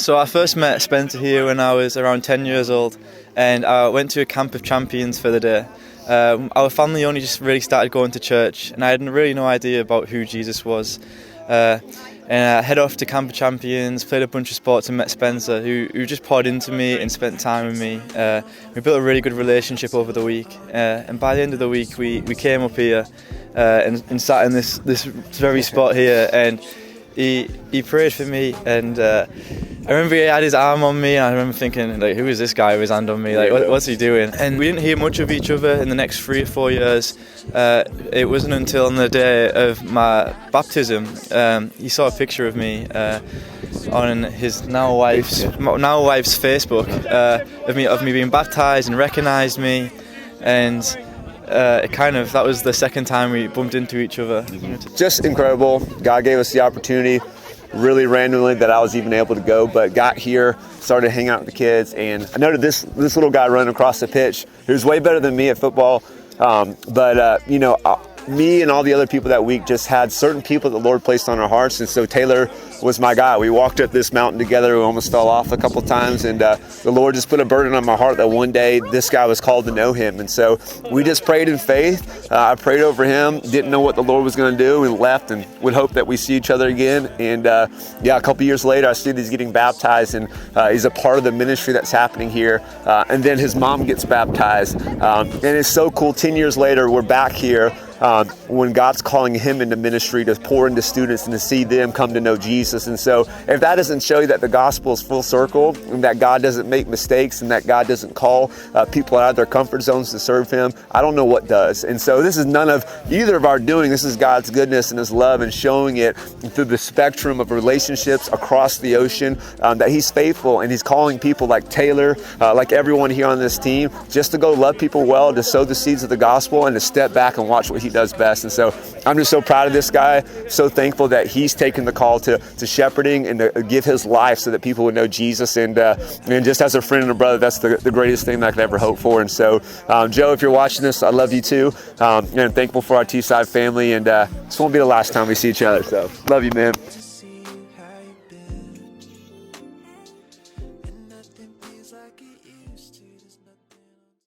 So I first met Spencer here when I was around 10 years old, and I went to a camp of champions for the day. Our family only just really started going to church, and I had really no idea about who Jesus was. And I head off to Camp of Champions, played a bunch of sports and met Spencer, who just poured into me and spent time with me. We built a really good relationship over the week, and by the end of the week we came up here and sat in this very spot here, and he prayed for me, and I remember he had his arm on me, and I remember thinking, like, who is this guy with his hand on me? Like, what's he doing? And we didn't hear much of each other in the next 3 or 4 years. It wasn't until on the day of my baptism, he saw a picture of me on his now wife's Facebook of me being baptized, and recognised me, and that was the second time we bumped into each other. Just incredible. God gave us the opportunity, really randomly, that I was even able to go, but got here, started hanging out with the kids, and I noted this little guy running across the pitch. He was way better than me at football, me and all the other people that week just had certain people that the Lord placed on our hearts, and so Taylor was my guy. We walked up this mountain together. We almost fell off a couple times, and the Lord just put a burden on my heart that one day this guy was called to know him. And so we just prayed in faith. I prayed over him, didn't know what the Lord was going to do, and left, and would hope that we see each other again. And a couple years later, I see that he's getting baptized, and he's a part of the ministry that's happening here. And then his mom gets baptized. And it's so cool. 10 years later, we're back here. When God's calling him into ministry to pour into students and to see them come to know Jesus. And so if that doesn't show you that the gospel is full circle, and that God doesn't make mistakes, and that God doesn't call people out of their comfort zones to serve him, I don't know what does. And so this is none of either of our doing. This is God's goodness and his love, and showing it through the spectrum of relationships across the ocean, that he's faithful, and he's calling people like Taylor, like everyone here on this team, just to go love people well, to sow the seeds of the gospel, and to step back and watch what he does best. And so I'm just so proud of this guy, so thankful that he's taken the call to shepherding and to give his life so that people would know Jesus. And just as a friend and a brother, that's the greatest thing that I could ever hope for. And so, Joe, if you're watching this, I love you too. And thankful for our Teesside family, and this won't be the last time we see each other. So love you, man.